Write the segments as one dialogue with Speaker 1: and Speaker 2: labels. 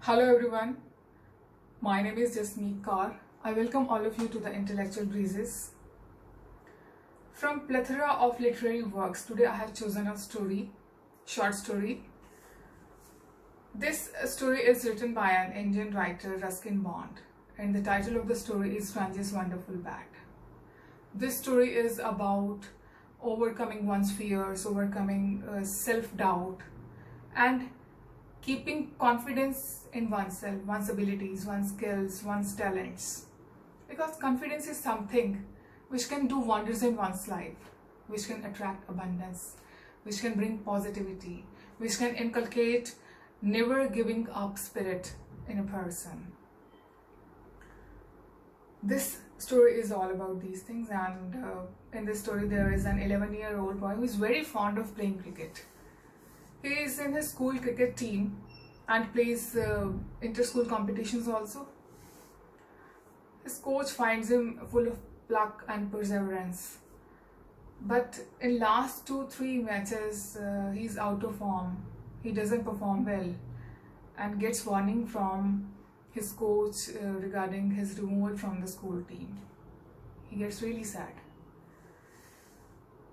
Speaker 1: Hello everyone, my name is Jasmeet Kaur. I welcome all of you to the Intellectual Breezes. From plethora of literary works, today I have chosen a short story. This story is written by an Indian writer, Ruskin Bond, and the title of the story is Ranji's Wonderful Bat. This story is about overcoming one's fears, overcoming self-doubt, and keeping confidence in oneself, one's abilities, one's skills, one's talents. Because confidence is something which can do wonders in one's life, which can attract abundance, which can bring positivity, which can inculcate never giving up spirit in a person. This story is all about these things, and in this story there is an 11-year-old boy who is very fond of playing cricket. He is in his school cricket team and plays inter-school competitions also. His coach finds him full of pluck and perseverance. But in last 2-3 matches, he's out of form. He doesn't perform well and gets warning from his coach regarding his removal from the school team. He gets really sad.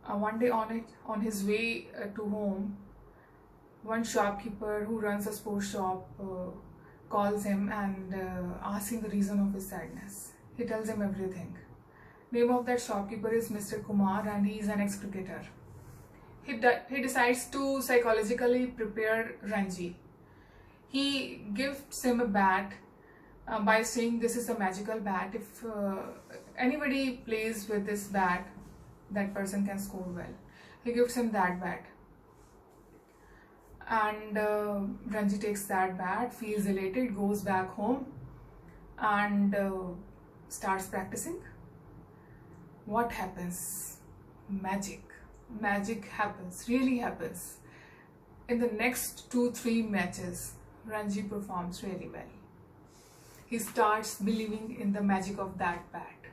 Speaker 1: One day on his way to home, one shopkeeper who runs a sports shop calls him and asks him the reason of his sadness. He tells him everything. Name of that shopkeeper is Mr. Kumar, and he is an ex-cricketer. He decides to psychologically prepare Ranji. He gives him a bat by saying this is a magical bat. If anybody plays with this bat, that person can score well. He gives him that bat. And Ranji takes that bat, feels elated, goes back home and starts practicing. What happens? Magic. Magic happens, really happens. In the next 2-3 matches, Ranji performs really well. He starts believing in the magic of that bat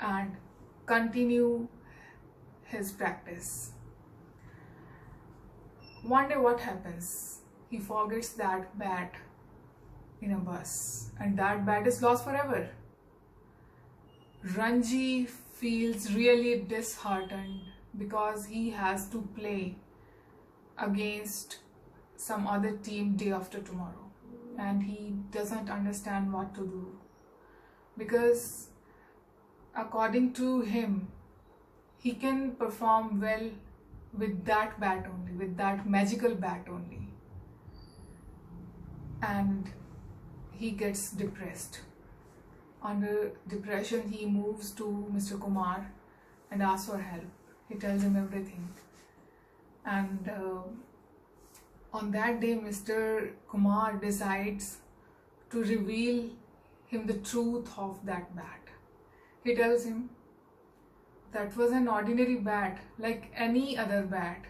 Speaker 1: and continue his practice. One day what happens? He forgets that bat in a bus and that bat is lost forever. Ranji feels really disheartened because he has to play against some other team day after tomorrow and he doesn't understand what to do, because according to him he can perform well with that bat only, with that magical bat only, and he gets depressed. Under depression, he moves to Mr. Kumar and asks for help. He tells him everything, and on that day Mr. Kumar decides to reveal him the truth of that bat. He tells him that was an ordinary bat like any other bat.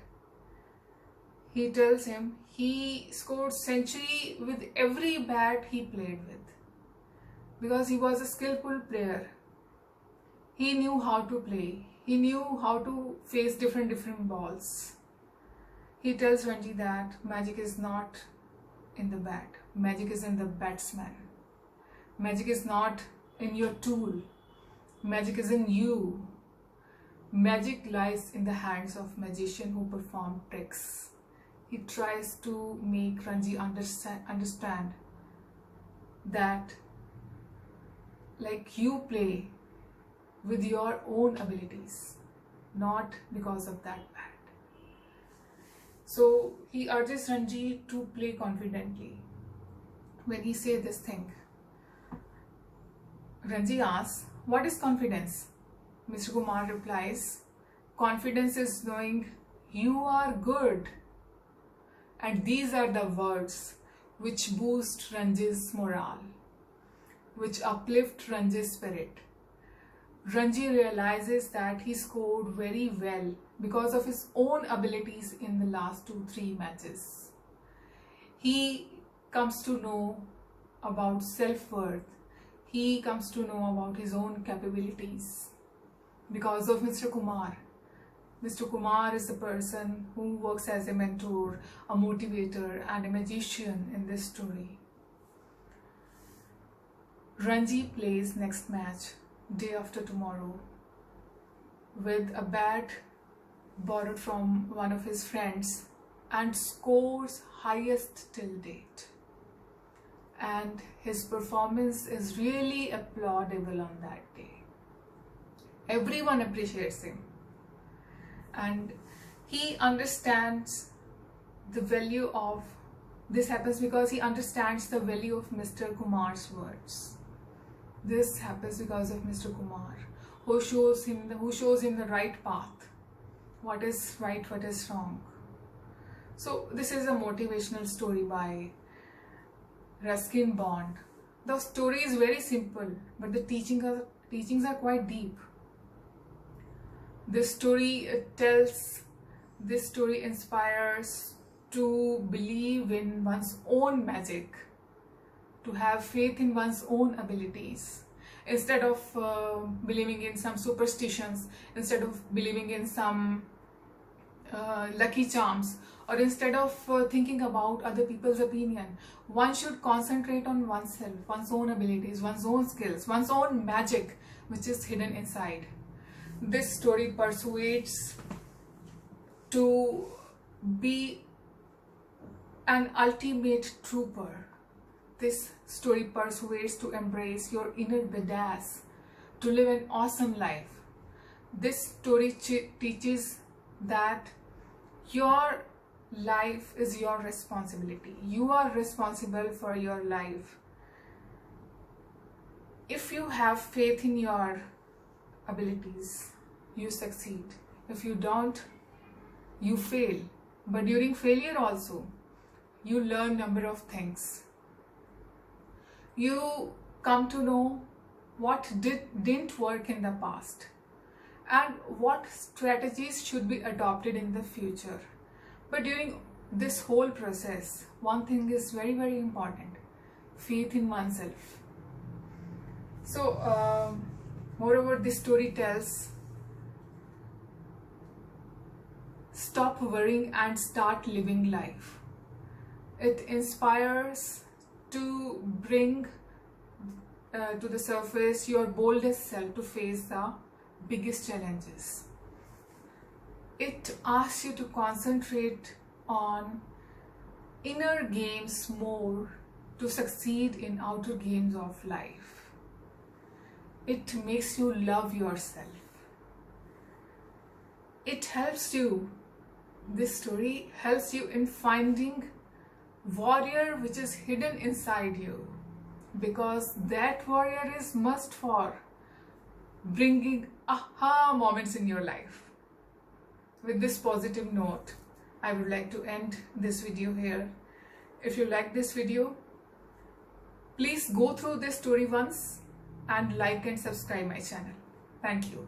Speaker 1: He tells him he scored century with every bat he played with because he was a skillful player. He knew how to play. He knew how to face different balls. He tells Ranji that magic is not in the bat. Magic is in the batsman. Magic is not in your tool. Magic is in you. Magic lies in the hands of magician who perform tricks. He tries to make Ranji understand that like you play with your own abilities, not because of that bat. So he urges Ranji to play confidently. When he says this thing, Ranji asks, "What is confidence?" Mr. Kumar replies, "Confidence is knowing you are good." And these are the words which boost Ranji's morale, which uplift Ranji's spirit. Ranji realizes that he scored very well because of his own abilities in the last 2-3 matches. He comes to know about self-worth. He comes to know about his own capabilities because of Mr. Kumar. Mr. Kumar is the person who works as a mentor, a motivator, and a magician in this story. Ranji plays next match day after tomorrow with a bat borrowed from one of his friends and scores highest till date. And his performance is really applaudable on that day. Everyone appreciates him. And he understands the value of, this happens because he understands the value of Mr. Kumar's words. This happens because of Mr. Kumar, who shows him the right path, what is right, what is wrong. So this is a motivational story by Ruskin Bond. The story is very simple, but the teachings are quite deep. This story inspires to believe in one's own magic, to have faith in one's own abilities, instead of believing in some superstitions, instead of believing in some lucky charms, or instead of thinking about other people's opinion. One should concentrate on oneself, one's own abilities, one's own skills, one's own magic which is hidden inside. This story persuades to be an ultimate trooper. This story persuades to embrace your inner badass, to live an awesome life. This story teaches that your life is your responsibility. You are responsible for your life. If you have faith in your abilities, you succeed. If you don't, you fail. But during failure also, you learn number of things. You come to know what didn't work in the past and what strategies should be adopted in the future. But during this whole process, one thing is very, very important: faith in oneself. So, moreover, this story tells, stop worrying and start living life. It inspires to bring to the surface your boldest self to face the biggest challenges. It asks you to concentrate on inner games more to succeed in outer games of life. It makes you love yourself. It helps you, this story helps you in finding warrior which is hidden inside you, because that warrior is must for bringing aha moments in your life. With this positive note, I would like to end this video here. If you like this video, please go through this story once and like and subscribe my channel. Thank you.